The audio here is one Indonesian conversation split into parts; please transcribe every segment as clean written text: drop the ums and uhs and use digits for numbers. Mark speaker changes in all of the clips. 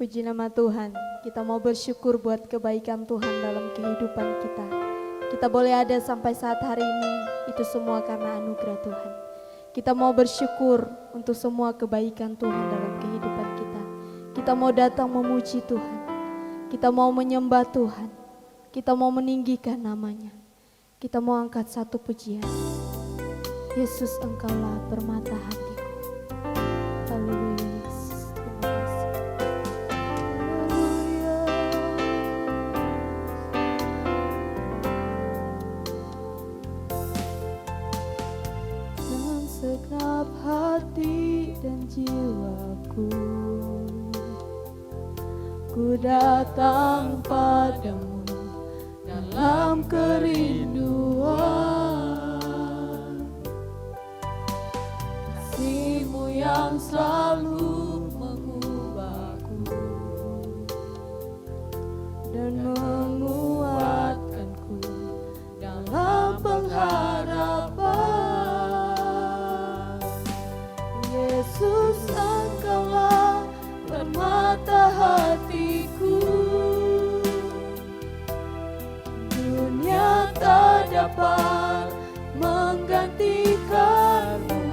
Speaker 1: Puji nama Tuhan, kita mau bersyukur buat kebaikan Tuhan dalam kehidupan kita. Kita boleh ada sampai saat hari ini, itu semua karena anugerah Tuhan. Kita mau bersyukur untuk semua kebaikan Tuhan dalam kehidupan kita. Kita mau datang memuji Tuhan, kita mau menyembah Tuhan, kita mau meninggikan namanya. Kita mau angkat satu pujian. Yesus, Engkaulah permata hatiku. Haleluya Yesus, terima kasih. Haleluya. Dengan segenap hati dan jiwaku, ku datang padamu dalam kerinduan. Kasih-Mu yang selalu mengubahku dan menguatkanku dalam pengharapan. Yesus, Engkaulah permata hatiku. Dunia tak dapat menggantikanmu.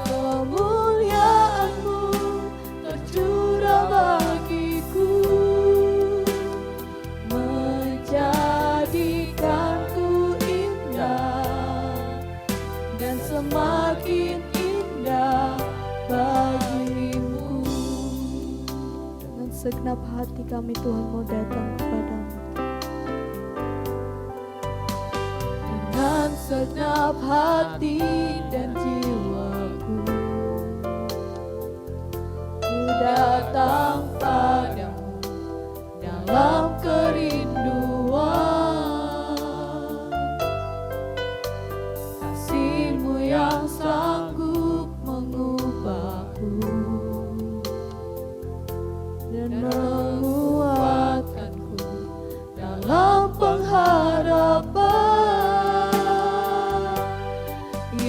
Speaker 1: Kemuliaan-Mu tercurah bagiku, menjadikanku indah dan semakin indah bagimu. Dengan segenap hati kami Tuhan mau datang kepadamu. Dengan segenap hati dan jiwaku, ku datang padamu dalam kerinduan. Kasih-Mu yang sanggup mengubahku dan menguatkanku dalam pengharapan.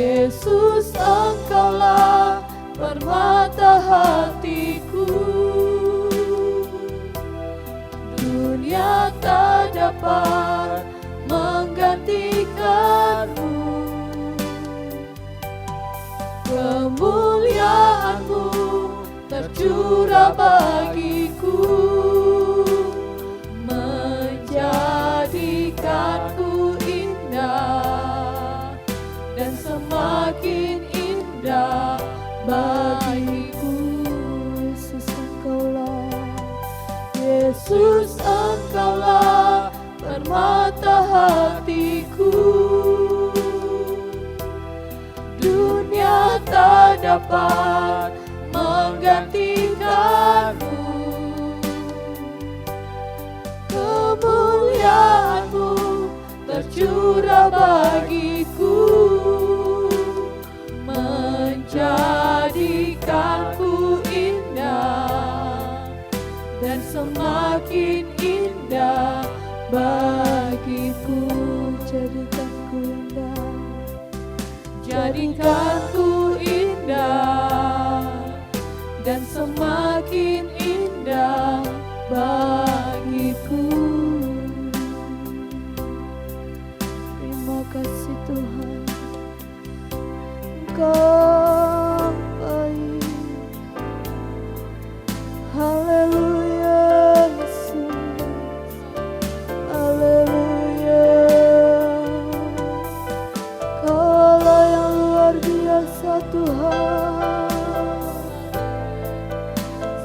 Speaker 1: Yesus, Engkaulah permata hatiku. Dunia tak dapat menggantikanmu. Kemuliaan-Mu tercurah bagiku, menjadikanku indah dan semakin indah bagiku. Yesus, Engkaulah, Yesus, Engkaulah permata hatiku. Dunia tak dapat menggantikanmu. Kemuliaan-Mu tercurah bagiku, menjadikanku indah dan semakin indah bagiku. Jadikanku indah, jadikanku indah dan semakin indah bagiku. Terima kasih Tuhan, Engkau baik. Haleluya Yesus, haleluya. Kaulah yang luar biasa Tuhan.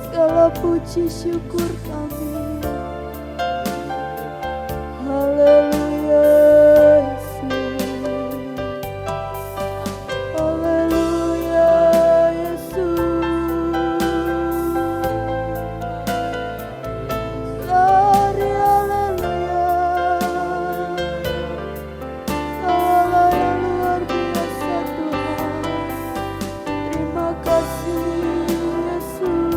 Speaker 1: Segala puji syukur kami. Haleluya Yesus, haleluya Yesus. Glory haleluya. Kaulah yang luar biasa Tuhan. Terima kasih Yesus.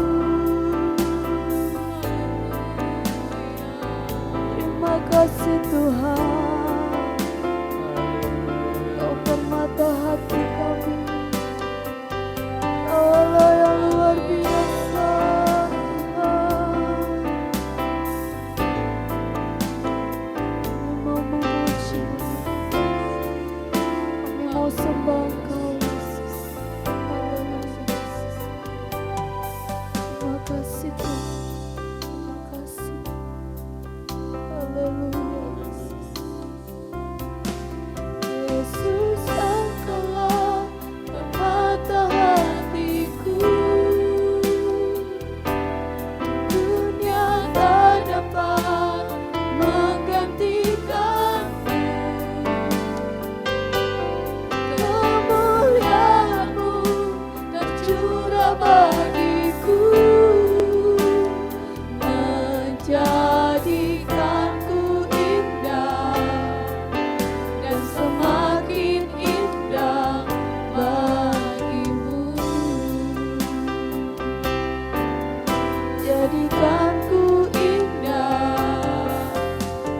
Speaker 1: jadikanku indah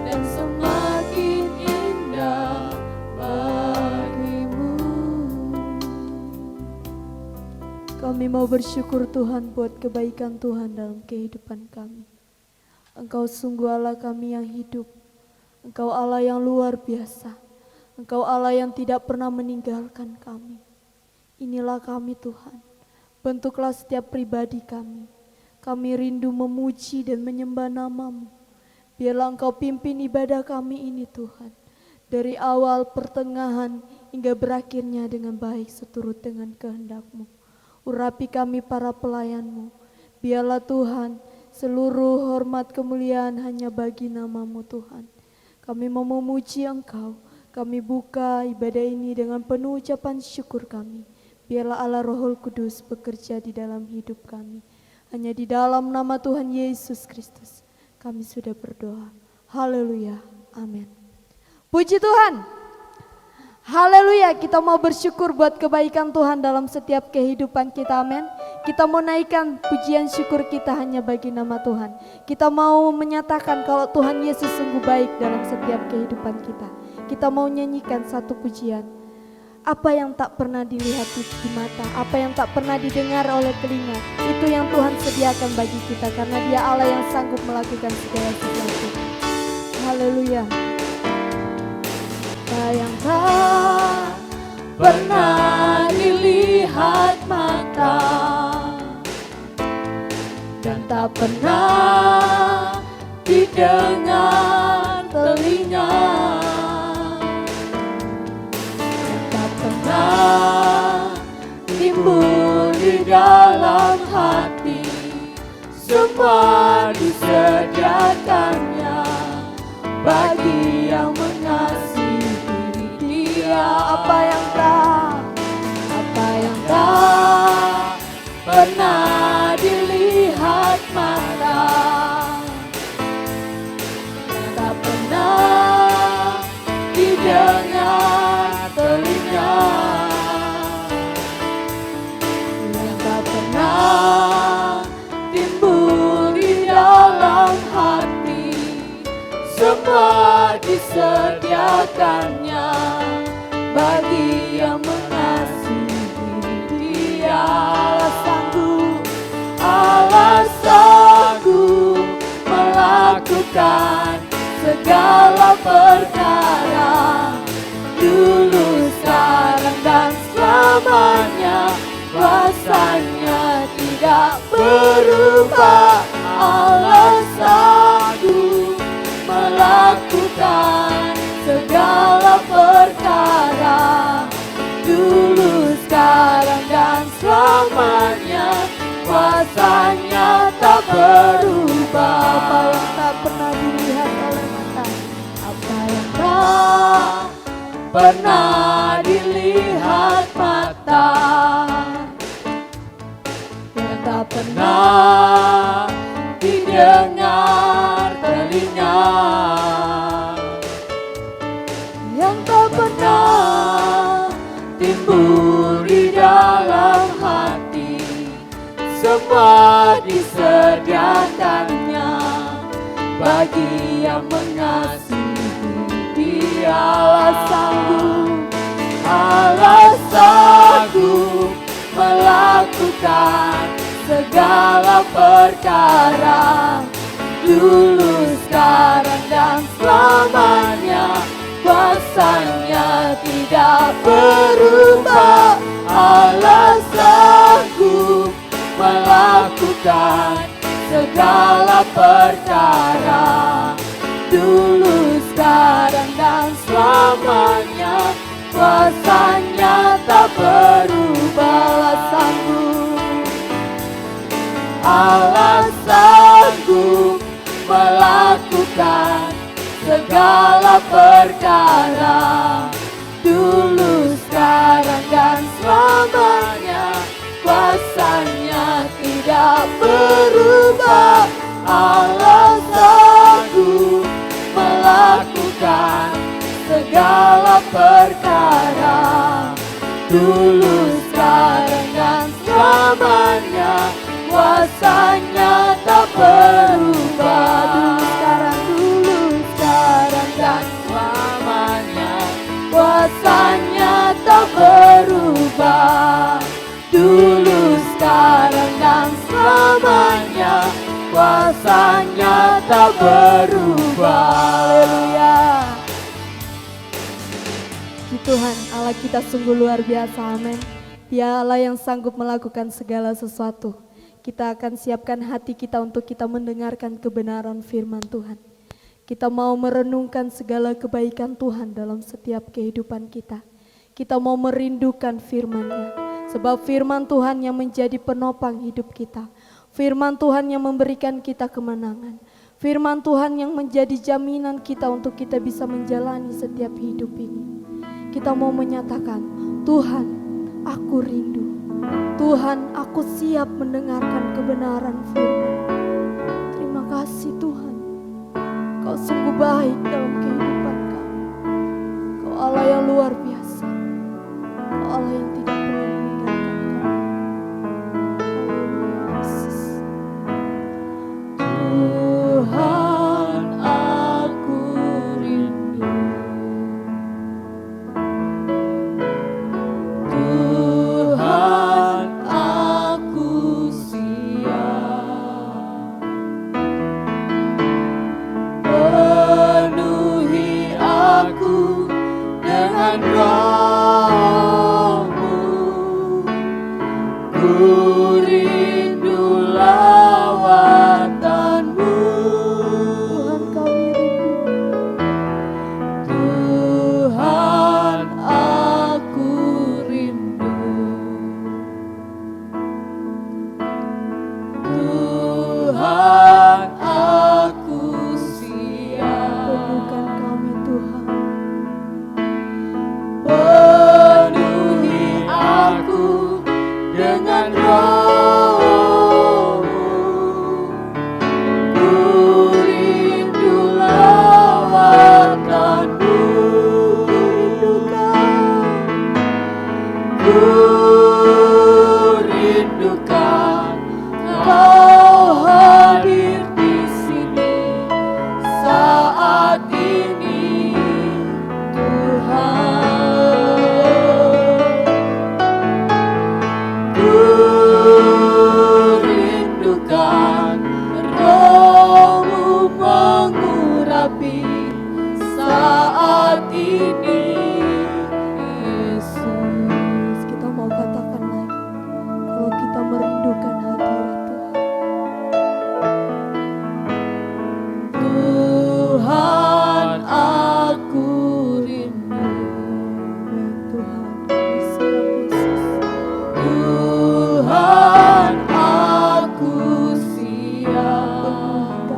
Speaker 1: dan semakin indah bagimu. Kami mau bersyukur Tuhan buat kebaikan Tuhan dalam kehidupan kami. Engkau sungguh Allah kami yang hidup. Engkau Allah yang luar biasa. Engkau Allah yang tidak pernah meninggalkan kami. Inilah kami Tuhan. Bentuklah setiap pribadi kami. Kami rindu memuji dan menyembah nama-Mu. Biarlah Engkau pimpin ibadah kami ini Tuhan. Dari awal, pertengahan, hingga berakhirnya dengan baik seturut dengan kehendak-Mu. Urapi kami para pelayan-Mu. Biarlah Tuhan, seluruh hormat kemuliaan hanya bagi nama-Mu Tuhan. Kami mau memuji Engkau. Kami buka ibadah ini dengan penuh ucapan syukur kami. Biarlah Allah Roh Kudus bekerja di dalam hidup kami. Hanya di dalam nama Tuhan Yesus Kristus kami sudah berdoa. Haleluya. Amin. Puji Tuhan. Haleluya. Kita mau bersyukur buat kebaikan Tuhan dalam setiap kehidupan kita. Amin. Kita mau naikkan pujian syukur kita hanya bagi nama Tuhan. Kita mau menyatakan kalau Tuhan Yesus sungguh baik dalam setiap kehidupan kita. Kita mau nyanyikan satu pujian. Apa yang tak pernah dilihat di mata, apa yang tak pernah didengar oleh telinga, itu yang Tuhan sediakan bagi kita karena Dia Allah yang sanggup melakukan segala sesuatu. Haleluya. Apa yang tak pernah dilihat mata dan tak pernah didengar telinga, timbul di dalam hati, semua disediakannya bagi yang mengasihi Dia. Apa yang tak pernah dilihat mata, tak pernah didengar telinga, yang tak pernah timbul di dalam hati, semua disediakannya bagi yang mengasihi Dia. Allah sanggup melakukan segala perkara, dulu, sekarang, dan selamanya. Kuasanya tidak berubah. Allah sanggup melakukan segala perkara, dulu, sekarang, dan selamanya. Kuasanya tak berubah. Apa yang tak pernah dilihat oleh mata, apa yang tak pernah dilihat mata, yang tak pernah didengar telinga, yang tak pernah timbul di dalam hati, semua disediakannya bagi yang mengasihi Dia. Allah sanggup melakukan segala perkara, dulu, sekarang, dan selamanya. Kuasanya tidak berubah. Allah sanggup melakukan segala perkara, dulu, sekarang, dan selamanya. Kuasanya tak berubah. Allah sanggup melakukan segala perkara, dulu, sekarang, dan selamanya. Kuasanya tidak berubah. Allah sanggup melakukan segala perkara, dulu, sekarang, dan selamanya. Kuasanya tak
Speaker 2: berubah, dulu, sekarang, dan selamanya. Kuasa-Nya tak berubah.
Speaker 1: Haleluya. Tuhan Allah kita sungguh luar biasa, amin. Dia Allah yang sanggup melakukan segala sesuatu. Kita akan siapkan hati kita untuk kita mendengarkan kebenaran firman Tuhan. Kita mau merenungkan segala kebaikan Tuhan dalam setiap kehidupan kita. Kita mau merindukan firman-Nya, sebab firman Tuhan yang menjadi penopang hidup kita. Firman Tuhan yang memberikan kita kemenangan. Firman Tuhan yang menjadi jaminan kita untuk kita bisa menjalani setiap hidup ini. Kita mau menyatakan, Tuhan, aku rindu. Tuhan, aku siap mendengarkan kebenaran firman. Terima kasih Tuhan. Kau sungguh baik dalam kehidupan kami. Kau Allah yang luar biasa. Kau Allah yang tidak pernah meninggalkan kami. Haleluya, Yesus.
Speaker 2: Tuhan, aku rindu. Tuhan, aku siap. Penuhi aku dengan Roh-Mu. Ku rindu lawatan-Mu.
Speaker 1: Tuhan kami rindu.
Speaker 2: Tuhan, aku rindu. Tuhan, aku siap.
Speaker 1: Penuhkan kami Tuhan.
Speaker 2: Penuhi aku dengan Roh-Mu. Ku rindu lawatan-Mu. Ku rindukan Kau hadir di sini saat ini, Tuhan. Ku rindukan Roh-Mu mengurapi saat ini, Yesus.
Speaker 1: Kita mau katakan lagi, kalau kita merindukan hadirat
Speaker 2: Tuhan, aku rindu.
Speaker 1: Tuhan. Kami siap Yesus.
Speaker 2: Tuhan, aku siap.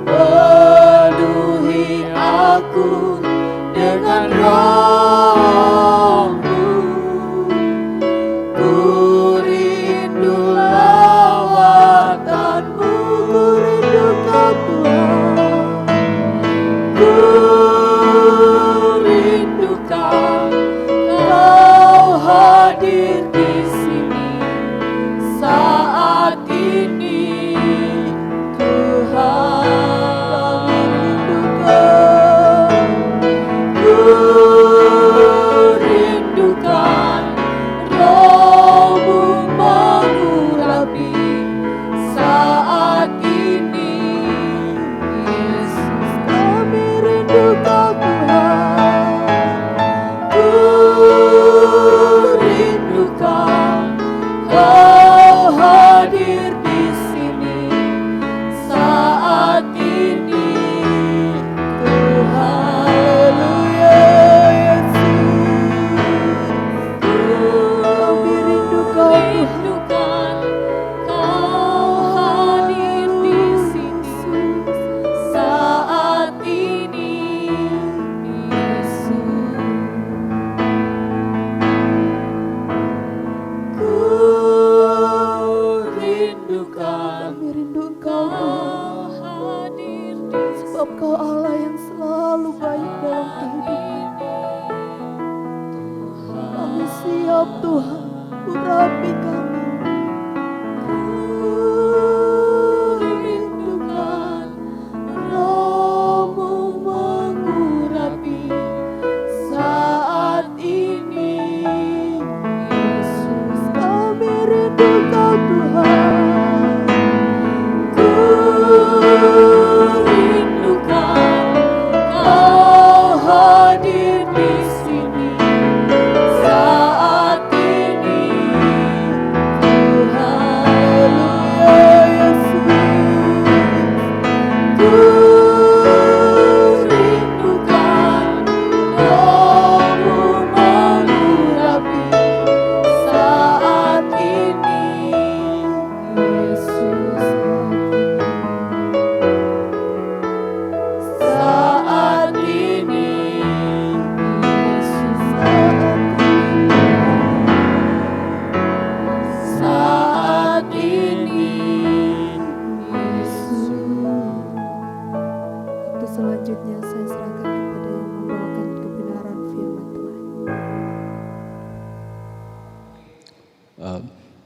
Speaker 1: Penuhi kami dengan Roh.
Speaker 2: Penuhi aku dengan Roh-Mu. Ku rindu lawatan-Mu.
Speaker 1: Ku rindukan Tuhan.
Speaker 2: Ku rindukan Kau hadir di sini saat ini, Tuhan. Ku rindukan Roh-Mu mengurapi saat ini, Yesus.
Speaker 1: Kami rindukan Tuhan.
Speaker 2: Ku rindukan Kau hadir di sini saat ini, Tuhan.
Speaker 1: Haleluya Yesus.
Speaker 2: Kami
Speaker 1: rindukan
Speaker 2: Kau hadir di sini saat ini, Yesus. Ku rindukan
Speaker 1: Kami rindu Engkau
Speaker 2: Kau
Speaker 1: Tuhan.
Speaker 2: hadir di
Speaker 1: Sebab Kau Allah yang selalu baik dalam kehidupan. Kami siap Tuhan, urapi kami.
Speaker 2: rindukan Roh-Mu mengurapi saat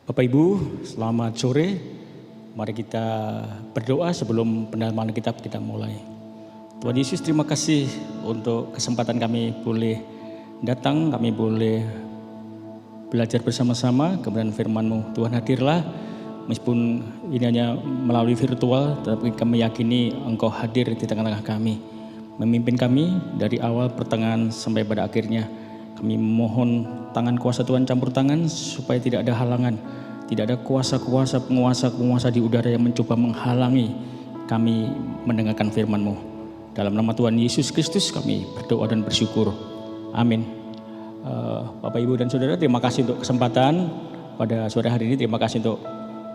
Speaker 3: Bapak Ibu, selamat sore. Mari kita berdoa sebelum pendalaman kitab kita mulai. Tuhan Yesus, terima kasih untuk kesempatan kami boleh datang, kami boleh belajar bersama-sama kebenaran firman-Mu. Tuhan, hadirlah, meskipun ini hanya melalui virtual, tetapi kami yakini Engkau hadir di tengah-tengah kami, memimpin kami dari awal, pertengahan, sampai pada akhirnya. Kami mohon tangan kuasa Tuhan campur tangan supaya tidak ada halangan, tidak ada kuasa-kuasa, penguasa-penguasa di udara yang mencoba menghalangi kami mendengarkan firman-Mu. Dalam nama Tuhan Yesus Kristus kami berdoa dan bersyukur. Amin. Bapak, Ibu, dan Saudara, terima kasih untuk kesempatan pada sore hari ini. Terima kasih untuk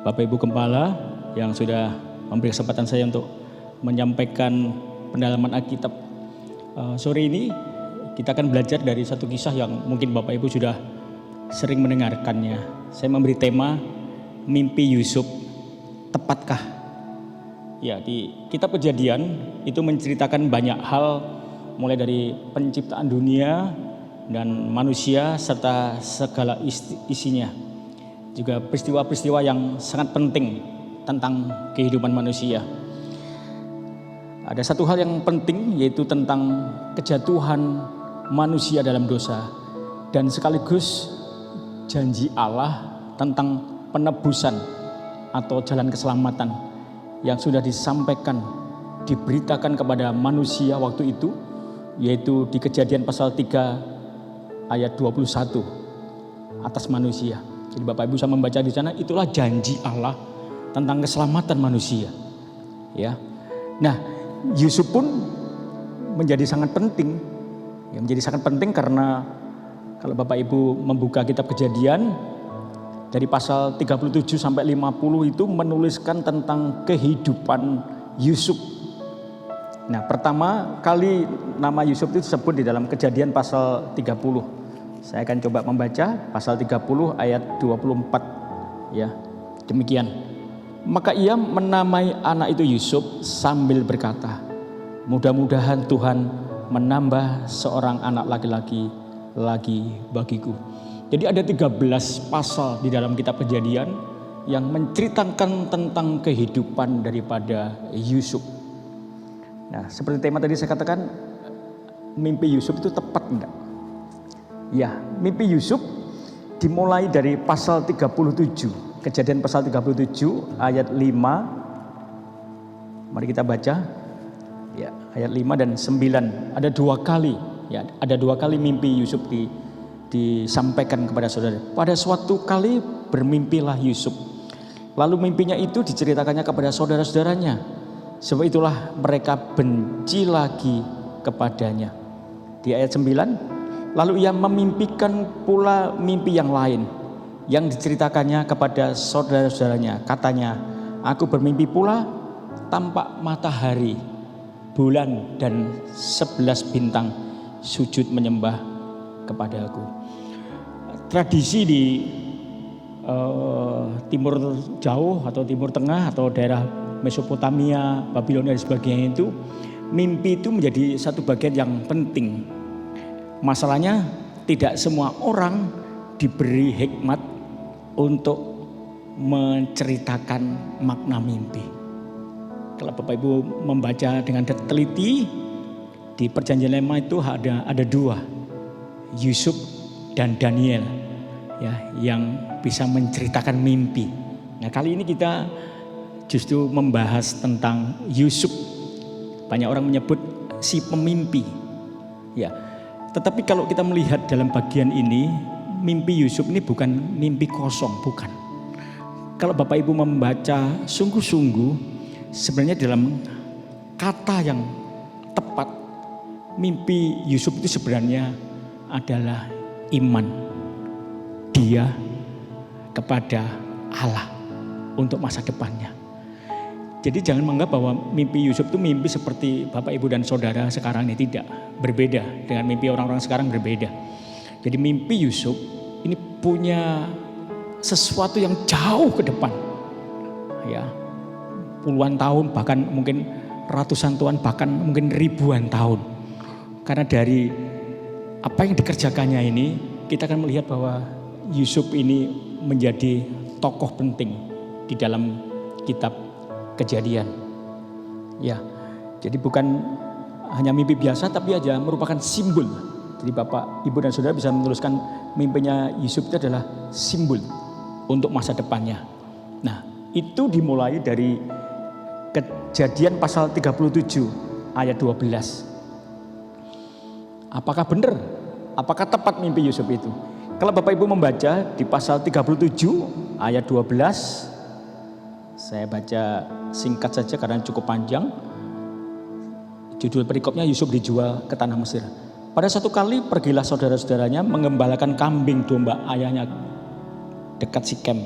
Speaker 3: Bapak Ibu Gembala yang sudah memberi kesempatan saya untuk menyampaikan pendalaman Alkitab. Sore ini kita akan belajar dari satu kisah yang mungkin Bapak Ibu sudah sering mendengarkannya. Saya memberi tema mimpi Yusuf, tepatkah? Ya, di kitab Kejadian itu menceritakan banyak hal, mulai dari penciptaan dunia dan manusia serta segala isinya. Juga peristiwa-peristiwa yang sangat penting tentang kehidupan manusia. Ada satu hal yang penting, yaitu tentang kejatuhan manusia dalam dosa, dan sekaligus janji Allah tentang penebusan atau jalan keselamatan yang sudah disampaikan, diberitakan kepada manusia waktu itu, yaitu di Kejadian pasal 3 ayat 21 atas manusia. Jadi Bapak Ibu bisa membaca di sana, itulah janji Allah tentang keselamatan manusia. Ya. Nah, Yusuf pun menjadi sangat penting. Ya, menjadi sangat penting karena kalau Bapak Ibu membuka kitab Kejadian dari pasal 37 sampai 50 itu menuliskan tentang kehidupan Yusuf. Nah, pertama kali nama Yusuf itu disebut di dalam Kejadian pasal 30. Saya akan coba membaca pasal 30 ayat 24. Ya, demikian. Maka ia menamai anak itu Yusuf sambil berkata, mudah-mudahan Tuhan menambah seorang anak laki-laki lagi bagiku. Jadi ada 13 pasal di dalam kitab Kejadian yang menceritakan tentang kehidupan daripada Yusuf. Nah, seperti tema tadi saya katakan, mimpi Yusuf itu tepat enggak? Ya, mimpi Yusuf dimulai dari pasal 37. Kejadian pasal 37 ayat 5. Mari kita baca. Ya, ayat 5 dan 9. Ada dua kali, ya, ada dua kali mimpi Yusuf disampaikan kepada saudara. Pada suatu kali bermimpilah Yusuf. Lalu mimpinya itu diceritakannya kepada saudara-saudaranya. Sebab itulah mereka benci lagi kepadanya. Di ayat 9, lalu ia memimpikan pula mimpi yang lain yang diceritakannya kepada saudara-saudaranya. Katanya, aku bermimpi pula tampak matahari, bulan dan 11 bintang sujud menyembah kepada aku. Tradisi di timur jauh atau timur tengah atau daerah Mesopotamia, Babilonia dan sebagainya itu, mimpi itu menjadi satu bagian yang penting. Masalahnya tidak semua orang diberi hikmat untuk menceritakan makna mimpi. Kalau Bapak Ibu membaca dengan teliti, di Perjanjian Lama itu ada dua, Yusuf dan Daniel, ya, yang bisa menceritakan mimpi. Nah, kali ini kita justru membahas tentang Yusuf. Banyak orang menyebut si pemimpi, ya. Tetapi kalau kita melihat dalam bagian ini, mimpi Yusuf ini bukan mimpi kosong, bukan. Kalau Bapak Ibu membaca sungguh-sungguh, sebenarnya dalam kata yang tepat, mimpi Yusuf itu sebenarnya adalah iman dia kepada Allah untuk masa depannya. Jadi jangan menganggap bahwa mimpi Yusuf itu mimpi seperti Bapak Ibu dan Saudara sekarang ini, tidak. Berbeda dengan mimpi orang-orang sekarang, berbeda. Jadi mimpi Yusuf ini punya sesuatu yang jauh ke depan. Ya, puluhan tahun, bahkan mungkin ratusan tahun, bahkan mungkin ribuan tahun. Karena dari apa yang dikerjakannya ini, kita akan melihat bahwa Yusuf ini menjadi tokoh penting di dalam kitab Kejadian. Ya, jadi bukan hanya mimpi biasa tapi aja merupakan simbol. Jadi Bapak, Ibu dan Saudara bisa menuliskan mimpinya Yusuf itu adalah simbol untuk masa depannya. Nah, itu dimulai dari Kejadian pasal 37 ayat 12. Apakah benar? Apakah tepat mimpi Yusuf itu? Kalau Bapak Ibu membaca di pasal 37 ayat 12, saya baca singkat saja karena cukup panjang. Judul perikopnya Yusuf dijual ke tanah Mesir. Pada satu kali pergilah saudara-saudaranya mengembalakan kambing domba ayahnya dekat Sikem.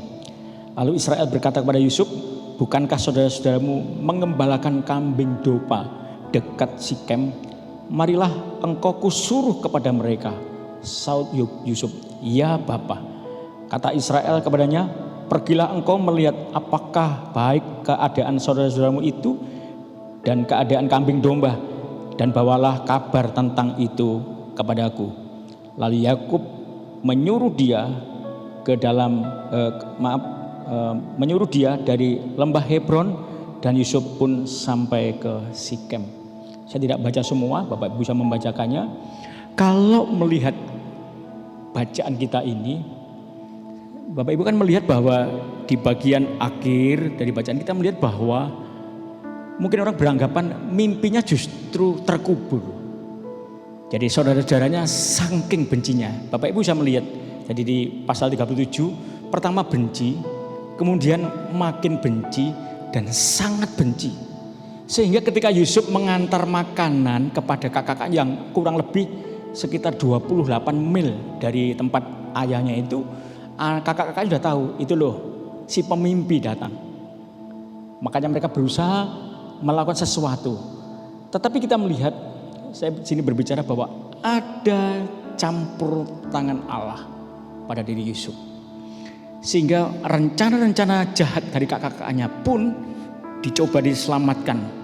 Speaker 3: Lalu Israel berkata kepada Yusuf, bukankah saudara-saudaramu mengembalakan kambing domba dekat Sikem? Marilah engkau kusuruh kepada mereka. Saud Yusuf, ya Bapa. Kata Israel kepadanya, pergilah engkau melihat apakah baik keadaan saudara-saudaramu itu dan keadaan kambing domba, dan bawalah kabar tentang itu kepadaku. Lalu Yakub menyuruh dia menyuruh dia dari lembah Hebron, dan Yusuf pun sampai ke Sikem. Saya tidak baca semua, Bapak Ibu bisa membacakannya. Kalau melihat bacaan kita ini, Bapak Ibu kan melihat bahwa di bagian akhir dari bacaan kita melihat bahwa mungkin orang beranggapan mimpinya justru terkubur. Jadi saudara-saudaranya saking bencinya. Bapak Ibu bisa melihat, jadi di pasal 37 pertama benci, kemudian makin benci dan sangat benci. Sehingga ketika Yusuf mengantar makanan kepada kakak yang kurang lebih sekitar 28 mil dari tempat ayahnya itu, kakak-kakaknya sudah tahu, itu loh si pemimpi datang. Makanya mereka berusaha melakukan sesuatu. Tetapi kita melihat, saya sini berbicara bahwa ada campur tangan Allah pada diri Yusuf. Sehingga rencana-rencana jahat dari kakak-kakaknya pun dicoba diselamatkan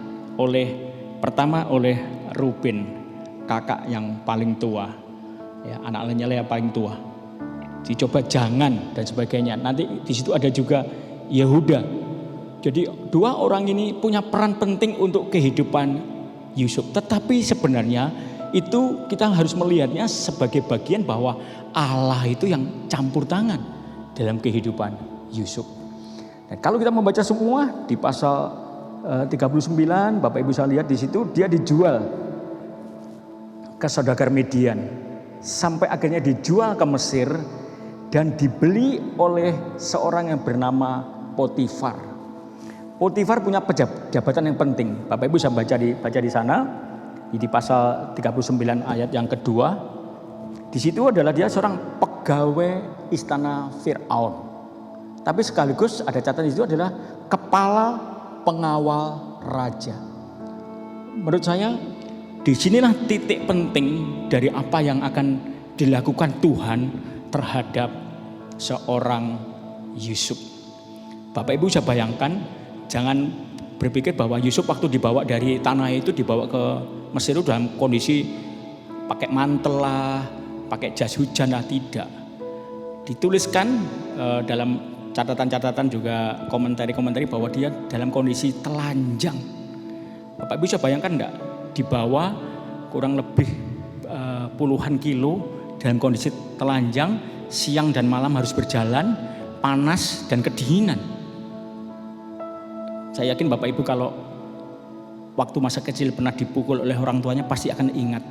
Speaker 3: pertama oleh Ruben, kakak yang paling tua, ya, anak lainnya yang paling tua. Dicoba jangan dan sebagainya. Nanti di situ ada juga Yehuda. Jadi dua orang ini punya peran penting untuk kehidupan Yusuf. Tetapi sebenarnya itu kita harus melihatnya sebagai bagian bahwa Allah itu yang campur tangan dalam kehidupan Yusuf. Dan kalau kita membaca semua di pasal 39, Bapak Ibu bisa lihat di situ dia dijual ke saudagar Midian sampai akhirnya dijual ke Mesir dan dibeli oleh seorang yang bernama Potifar. Potifar punya jabatan yang penting. Bapak Ibu bisa baca di sana di pasal 39 ayat yang kedua. Di situ adalah dia seorang pegawai istana Firaun. Tapi sekaligus ada catatan di situ adalah kepala pengawal raja. Menurut saya disinilah titik penting dari apa yang akan dilakukan Tuhan terhadap seorang Yusuf. Bapak Ibu bisa bayangkan, jangan berpikir bahwa Yusuf waktu dibawa dari tanah itu dibawa ke Mesir itu dalam kondisi pakai mantel lah, pakai jas hujan lah, tidak. Dituliskan dalam catatan-catatan juga komentari-komentari bahwa dia dalam kondisi telanjang. Bapak Ibu bisa bayangkan enggak? Dibawa kurang lebih puluhan kilo dalam kondisi telanjang, siang dan malam harus berjalan, panas dan kedinginan. Saya yakin Bapak Ibu kalau waktu masa kecil pernah dipukul oleh orang tuanya pasti akan ingat.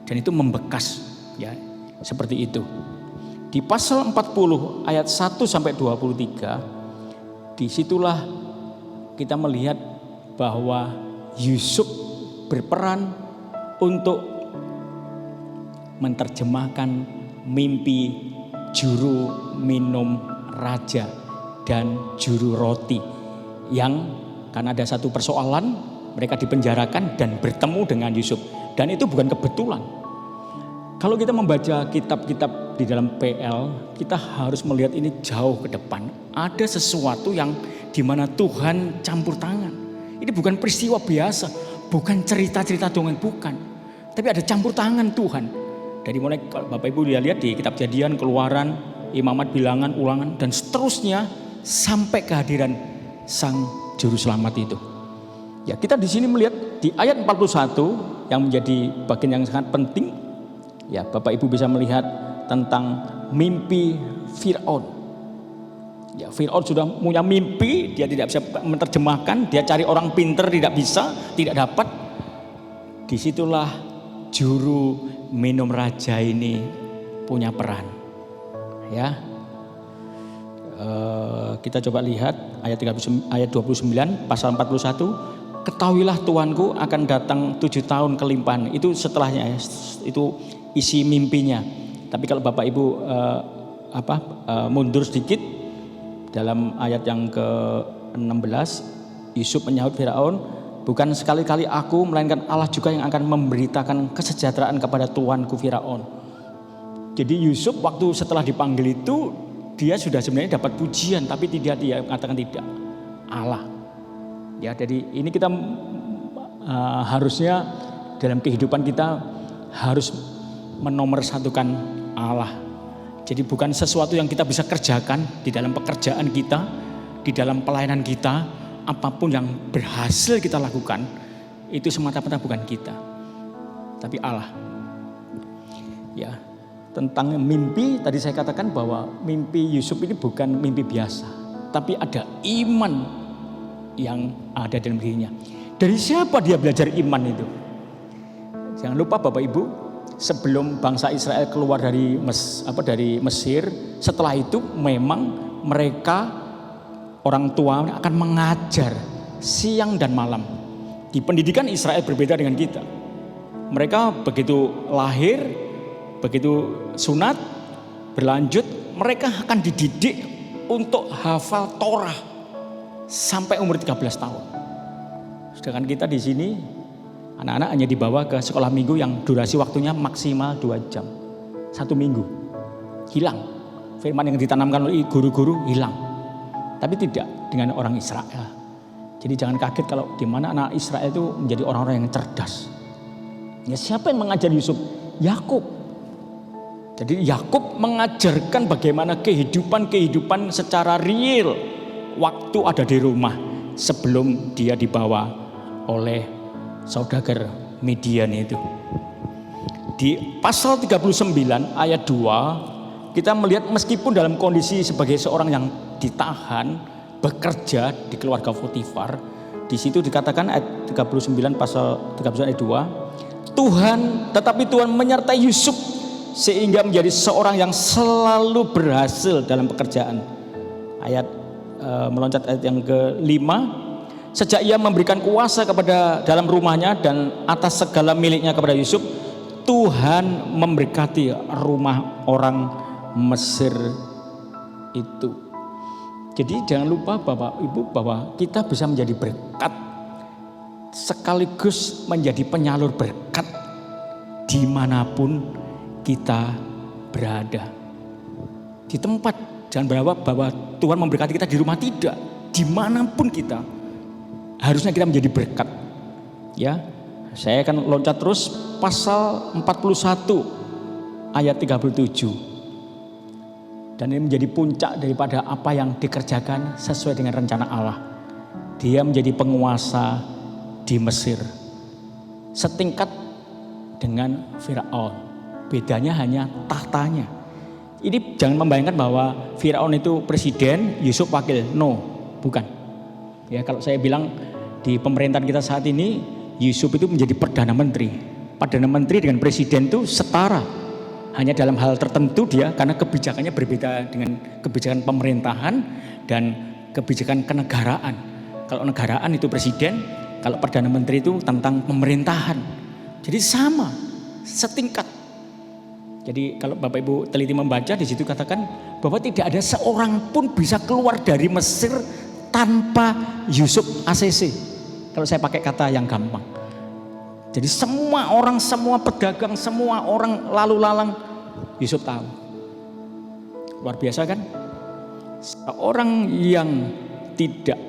Speaker 3: Dan itu membekas, ya, seperti itu. Di pasal 40 ayat 1 sampai 23, disitulah kita melihat bahwa Yusuf berperan untuk menerjemahkan mimpi juru minum raja dan juru roti, yang karena ada satu persoalan mereka dipenjarakan dan bertemu dengan Yusuf, dan itu bukan kebetulan. Kalau kita membaca kitab-kitab di dalam PL, kita harus melihat ini jauh ke depan. Ada sesuatu yang dimana Tuhan campur tangan. Ini bukan peristiwa biasa, bukan cerita-cerita dongeng, bukan. Tapi ada campur tangan Tuhan. Dari mulai Bapak Ibu lihat di kitab Kejadian, Keluaran, imamat bilangan, ulangan, dan seterusnya sampai kehadiran Sang Juru Selamat itu. Ya, kita di sini melihat di ayat 41 yang menjadi bagian yang sangat penting. Ya, Bapak Ibu bisa melihat tentang mimpi Firaun. Ya, Firaun sudah punya mimpi, dia tidak bisa menerjemahkan, dia cari orang pinter tidak bisa, tidak dapat. Disitulah juru minum raja ini punya peran. Ya, kita coba lihat ayat 29 pasal 41. Ketahuilah Tuanku akan datang 7 tahun kelimpahan. Itu setelahnya, itu isi mimpinya. Tapi kalau Bapak Ibu mundur sedikit dalam ayat yang ke-16, Yusuf menyahut Firaun, bukan sekali-kali aku melainkan Allah juga yang akan memberitakan kesejahteraan kepada Tuanku Firaun. Jadi Yusuf waktu setelah dipanggil itu dia sudah sebenarnya dapat pujian, tapi dia mengatakan tidak, Allah. Ya, jadi ini kita harusnya dalam kehidupan kita harus menomorsatukan Allah. Jadi bukan sesuatu yang kita bisa kerjakan di dalam pekerjaan kita, di dalam pelayanan kita, apapun yang berhasil kita lakukan, itu semata-mata bukan kita, tapi Allah. Ya, tentang mimpi tadi saya katakan bahwa mimpi Yusuf ini bukan mimpi biasa, tapi ada iman yang ada dalam dirinya. Dari siapa dia belajar iman itu? Jangan lupa Bapak Ibu, sebelum bangsa Israel keluar dari Mesir, setelah itu memang mereka orang tua akan mengajar siang dan malam. Di pendidikan Israel berbeda dengan kita. Mereka begitu lahir, begitu sunat, berlanjut, mereka akan dididik untuk hafal Torah sampai umur 13 tahun. Sedangkan kita di sini anak-anak hanya dibawa ke sekolah minggu yang durasi waktunya maksimal 2 jam. 1 minggu. Hilang. Firman yang ditanamkan oleh guru-guru hilang. Tapi tidak dengan orang Israel. Jadi jangan kaget kalau di mana anak Israel itu menjadi orang-orang yang cerdas. Ya, siapa yang mengajar Yusuf? Yakub. Jadi Yakub mengajarkan bagaimana kehidupan secara real waktu ada di rumah sebelum dia dibawa oleh saudagar Midian itu. Di pasal 39 ayat 2 kita melihat meskipun dalam kondisi sebagai seorang yang ditahan bekerja di keluarga Potifar, di situ dikatakan ayat 39 pasal 39 ayat 2, tetapi Tuhan menyertai Yusuf sehingga menjadi seorang yang selalu berhasil dalam pekerjaan. Meloncat ayat yang ke-5, sejak ia memberikan kuasa kepada dalam rumahnya dan atas segala miliknya kepada Yusuf, Tuhan memberkati rumah orang Mesir itu. Jadi jangan lupa Bapak Ibu bahwa kita bisa menjadi berkat sekaligus menjadi penyalur berkat dimanapun kita berada. Di tempat, jangan berharap bahwa Tuhan memberkati kita di rumah, tidak. Dimanapun kita, harusnya kita menjadi berkat. Ya, saya akan loncat terus pasal 41 ayat 37. Dan ini menjadi puncak daripada apa yang dikerjakan sesuai dengan rencana Allah. Dia menjadi penguasa di Mesir, setingkat dengan Firaun. Bedanya hanya tahtanya. Ini jangan membayangkan bahwa Firaun itu presiden, Yusuf wakil. No, bukan. Ya, kalau saya bilang di pemerintahan kita saat ini, Yusuf itu menjadi Perdana Menteri. Perdana Menteri dengan presiden itu setara. Hanya dalam hal tertentu dia, karena kebijakannya berbeda dengan kebijakan pemerintahan dan kebijakan kenegaraan. Kalau negaraan itu presiden, kalau Perdana Menteri itu tentang pemerintahan. Jadi sama, setingkat. Jadi kalau Bapak Ibu teliti membaca, di situ katakan bahwa tidak ada seorang pun bisa keluar dari Mesir tanpa Yusuf ACC. Kalau saya pakai kata yang gampang. Jadi semua orang, semua pedagang, semua orang lalu lalang, Yusuf tahu. Luar biasa kan? Seorang yang tidak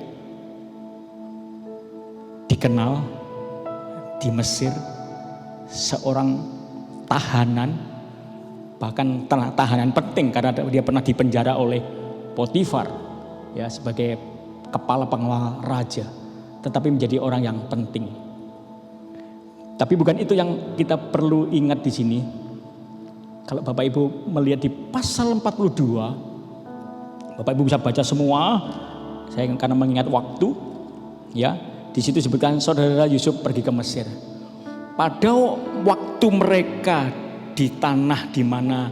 Speaker 3: dikenal di Mesir, seorang tahanan bahkan tahanan penting karena dia pernah dipenjara oleh Potifar ya sebagai kepala pengawal raja, tetapi menjadi orang yang penting. Tapi bukan itu yang kita perlu ingat di sini. Kalau Bapak Ibu melihat di pasal 42, Bapak Ibu bisa baca semua. Saya karena mengingat waktu, ya di situ disebutkan saudara Yusuf pergi ke Mesir. Pada waktu mereka di tanah di mana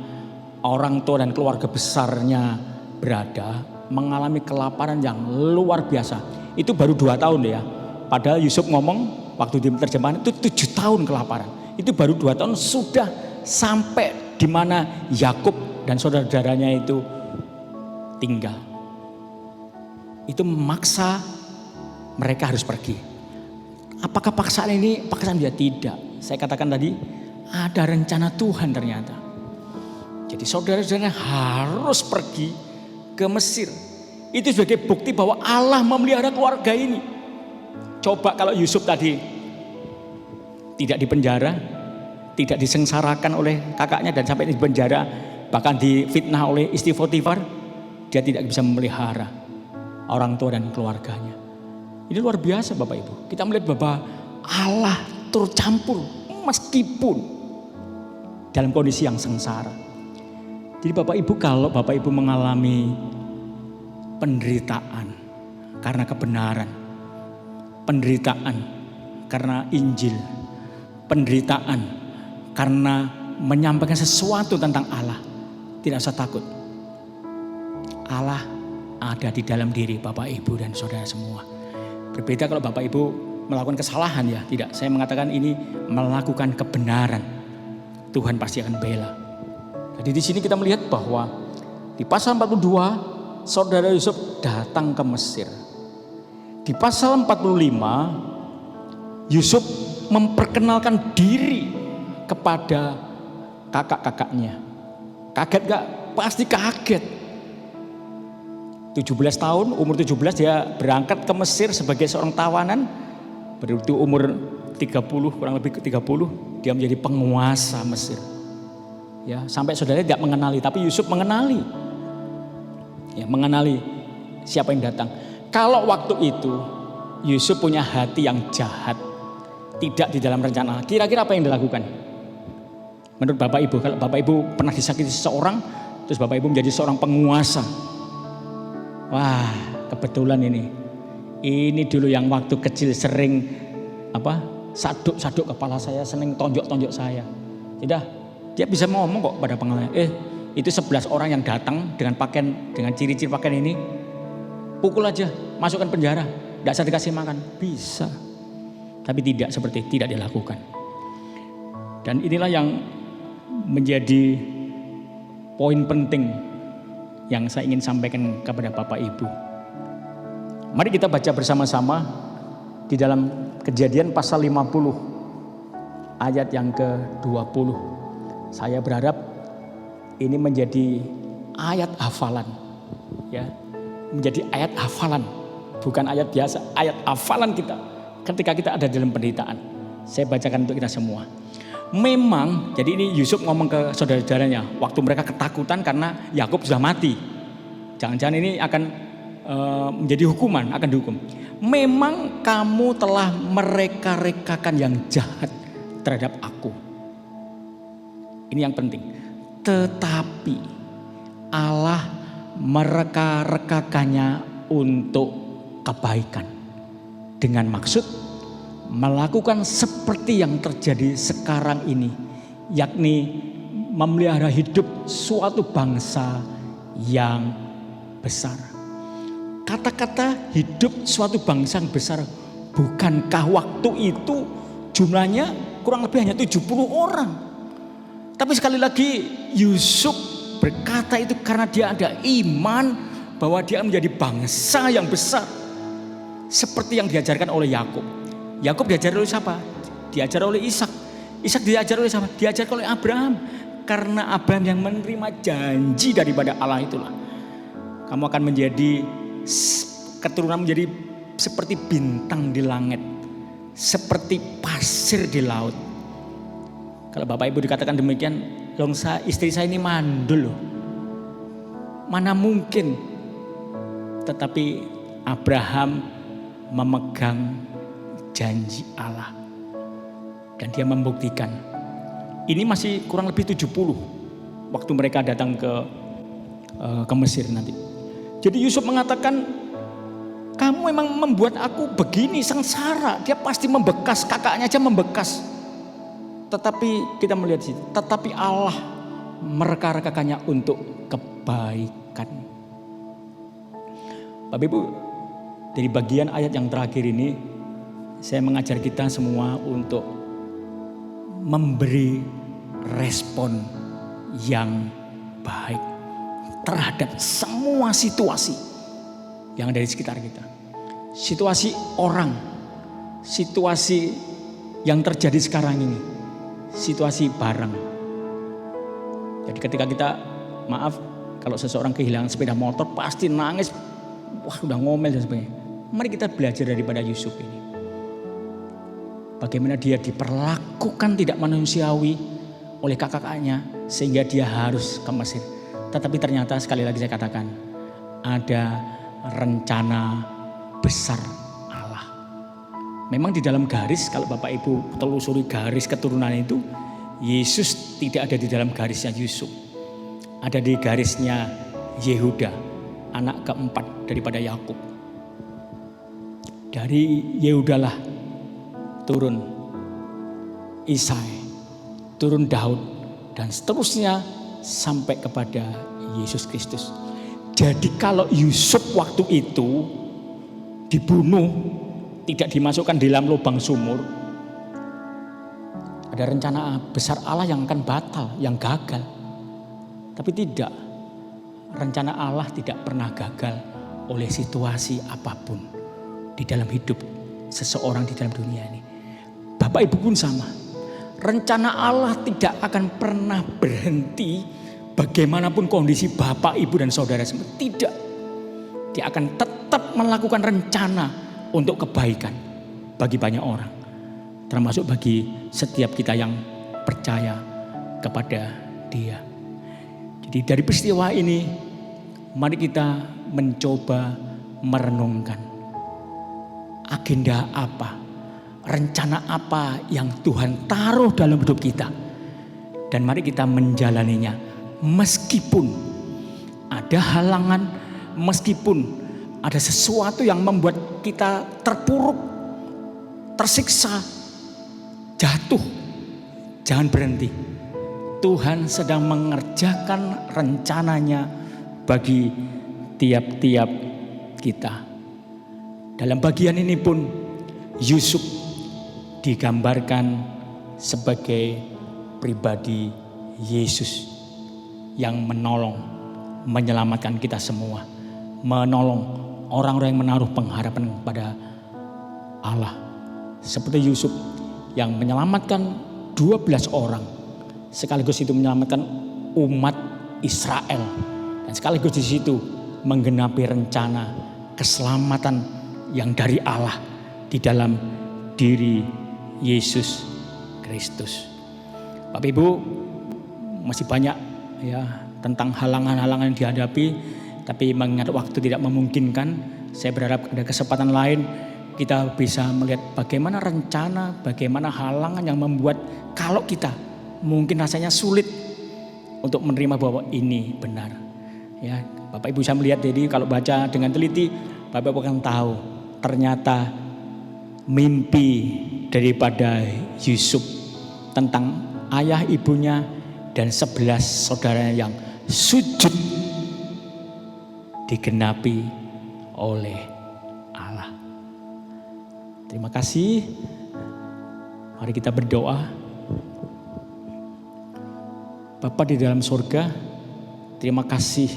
Speaker 3: orang tua dan keluarga besarnya berada, mengalami kelaparan yang luar biasa. Itu baru 2 tahun ya. Padahal Yusuf ngomong waktu di terjemahan itu 7 tahun kelaparan. Itu baru 2 tahun sudah sampai di mana Yakub dan saudara-saudaranya itu tinggal. Itu memaksa mereka harus pergi. Apakah paksaan ini paksaan dia? Tidak. Saya katakan tadi ada rencana Tuhan ternyata. Jadi saudara-saudaranya harus pergi ke Mesir. Itu sebagai bukti bahwa Allah memelihara keluarga ini. Coba kalau Yusuf tadi tidak dipenjara, tidak disengsarakan oleh kakaknya dan sampai di penjara, bahkan difitnah oleh istri Potifar, dia tidak bisa memelihara orang tua dan keluarganya. Ini luar biasa Bapak Ibu. Kita melihat bahwa Allah turut campur meskipun dalam kondisi yang sengsara. Jadi Bapak Ibu, kalau Bapak Ibu mengalami penderitaan karena kebenaran, penderitaan karena Injil, penderitaan karena menyampaikan sesuatu tentang Allah, tidak usah takut. Allah ada di dalam diri Bapak Ibu dan saudara semua. Berbeda kalau Bapak Ibu melakukan kesalahan ya, tidak. Saya mengatakan ini melakukan kebenaran. Tuhan pasti akan bela. Jadi di sini kita melihat bahwa di pasal 42 saudara Yusuf datang ke Mesir. Di pasal 45 Yusuf memperkenalkan diri kepada kakak-kakaknya. Kaget gak? Pasti kaget. 17 tahun, umur 17 dia berangkat ke Mesir sebagai seorang tawanan. Berarti umur 30, kurang lebih ke 30, dia menjadi penguasa Mesir. Ya, sampai saudaranya tidak mengenali, tapi Yusuf mengenali. Ya, mengenali siapa yang datang. Kalau waktu itu Yusuf punya hati yang jahat, tidak di dalam rencana, kira-kira apa yang dilakukan? Menurut Bapak Ibu, kalau Bapak Ibu pernah disakiti seseorang, terus Bapak Ibu menjadi seorang penguasa. Wah, kebetulan ini dulu yang waktu kecil sering saduk kepala saya, sering tonjok saya. Tidak, dia bisa ngomong kok pada pengalaman. Itu 11 orang yang datang dengan pakaian, dengan ciri-ciri pakaian ini, pukul aja, masukkan penjara, tidak usah dikasih makan, bisa. Tapi tidak dilakukan. Dan inilah yang menjadi poin penting yang saya ingin sampaikan kepada Bapak Ibu. Mari kita baca bersama-sama di dalam Kejadian pasal 50 ayat yang ke-20. Saya berharap ini menjadi ayat hafalan, ya, menjadi ayat hafalan, bukan ayat biasa, ayat hafalan kita ketika kita ada dalam penderitaan. Saya bacakan untuk kita semua. Memang, jadi ini Yusuf ngomong ke saudara-saudaranya waktu mereka ketakutan karena Yakub sudah mati. Jangan-jangan ini akan menjadi hukuman, akan dihukum. Memang kamu telah mereka-rekakan yang jahat terhadap aku. Ini yang penting. Tetapi Allah mereka-rekakannya untuk kebaikan. Dengan maksud melakukan seperti yang terjadi sekarang ini, yakni memelihara hidup suatu bangsa yang besar. Kata-kata hidup suatu bangsa yang besar, bukankah waktu itu jumlahnya kurang lebih hanya 70 orang. Tapi sekali lagi Yusuf berkata itu karena dia ada iman bahwa dia menjadi bangsa yang besar. Seperti yang diajarkan oleh Yakub. Yakub diajar oleh siapa? Diajar oleh Ishak. Ishak diajar oleh siapa? Diajar oleh Abraham. Karena Abraham yang menerima janji daripada Allah itulah. Kamu akan menjadi keturunan, menjadi seperti bintang di langit, seperti pasir di laut. Kalau Bapak Ibu dikatakan demikian, istri saya ini mandul loh. Mana mungkin. Tetapi Abraham memegang janji Allah. Dan dia membuktikan. Ini masih kurang lebih 70 waktu mereka datang ke Mesir nanti. Jadi Yusuf mengatakan, kamu memang membuat aku begini sengsara. Dia pasti membekas, kakaknya aja membekas. Tetapi kita melihat situ, tetapi Allah mereka-rekanya untuk kebaikan. Bapak Ibu, dari bagian ayat yang terakhir ini, saya mengajar kita semua untuk memberi respon yang baik terhadap semua situasi yang ada di sekitar kita. Situasi orang, situasi yang terjadi sekarang ini, situasi barang. Jadi ketika kita, maaf, kalau seseorang kehilangan sepeda motor pasti nangis, wah udah ngomel dan sebagainya. Mari kita belajar daripada Yusuf ini. Bagaimana dia diperlakukan tidak manusiawi oleh kakaknya sehingga dia harus ke Mesir. Tetapi ternyata sekali lagi saya katakan, ada rencana besar Allah. Memang di dalam garis, kalau Bapak Ibu telusuri garis keturunan itu, Yesus tidak ada di dalam garisnya Yusuf. Ada di garisnya Yehuda, anak keempat daripada Yakub. Dari Yehudalah turun Isai, turun Daud, dan seterusnya sampai kepada Yesus Kristus. Jadi kalau Yusuf waktu itu dibunuh, tidak dimasukkan di dalam lubang sumur, ada rencana besar Allah yang akan batal, yang gagal. Tapi tidak, rencana Allah tidak pernah gagal oleh situasi apapun di dalam hidup seseorang di dalam dunia ini. Bapak Ibu pun sama. Rencana Allah tidak akan pernah berhenti bagaimanapun kondisi Bapak, Ibu dan saudara semua. Tidak. Dia akan tetap melakukan rencana untuk kebaikan bagi banyak orang. Termasuk bagi setiap kita yang percaya kepada Dia. Jadi dari peristiwa ini, mari kita mencoba merenungkan agenda apa, rencana apa yang Tuhan taruh dalam hidup kita. Dan mari kita menjalaninya meskipun ada halangan, meskipun ada sesuatu yang membuat kita terpuruk, tersiksa, jatuh. Jangan berhenti. Tuhan sedang mengerjakan rencananya bagi tiap-tiap kita. Dalam bagian ini pun Yusuf digambarkan sebagai pribadi Yesus yang menolong, menyelamatkan kita semua, menolong orang-orang yang menaruh pengharapan kepada Allah. Seperti Yusuf yang menyelamatkan 12 orang, sekaligus itu menyelamatkan umat Israel, dan sekaligus di situ menggenapi rencana keselamatan yang dari Allah di dalam diri Yesus Kristus. Bapak Ibu, masih banyak ya tentang halangan-halangan yang dihadapi, tapi mengingat waktu tidak memungkinkan, saya berharap ada kesempatan lain kita bisa melihat bagaimana rencana, bagaimana halangan yang membuat kalau kita mungkin rasanya sulit untuk menerima bahwa ini benar. Ya, Bapak Ibu bisa melihat, jadi kalau baca dengan teliti, Bapak Ibu akan tahu ternyata mimpi daripada Yusuf tentang ayah ibunya dan 11 saudaranya yang sujud digenapi oleh Allah. Terima kasih. Mari kita berdoa. Bapa di dalam surga, terima kasih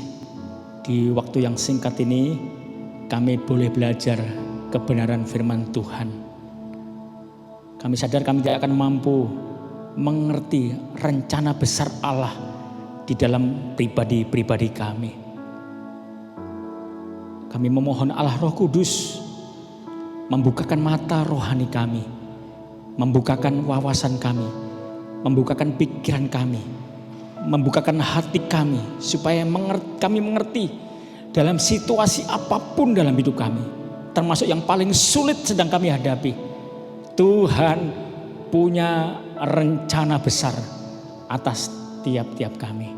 Speaker 3: di waktu yang singkat ini kami boleh belajar kebenaran firman Tuhan. Kami sadar kami tidak akan mampu mengerti rencana besar Allah di dalam pribadi-pribadi kami. Kami memohon Allah Roh Kudus membukakan mata rohani kami, membukakan wawasan kami, membukakan pikiran kami, membukakan hati kami supaya kami mengerti dalam situasi apapun dalam hidup kami, termasuk yang paling sulit sedang kami hadapi. Tuhan punya rencana besar atas tiap-tiap kami.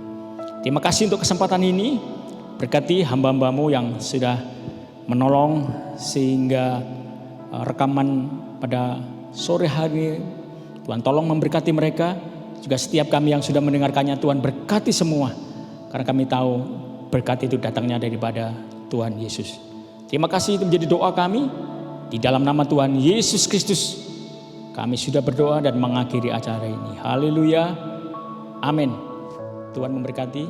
Speaker 3: Terima kasih untuk kesempatan ini. Berkati hamba-hambamu yang sudah menolong sehingga rekaman pada sore hari. Tuhan tolong memberkati mereka. Juga setiap kami yang sudah mendengarkannya, Tuhan berkati semua. Karena kami tahu berkat itu datangnya daripada Tuhan Yesus. Terima kasih, itu menjadi doa kami. Di dalam nama Tuhan Yesus Kristus kami sudah berdoa dan mengakhiri acara ini. Haleluya. Amin. Tuhan memberkati.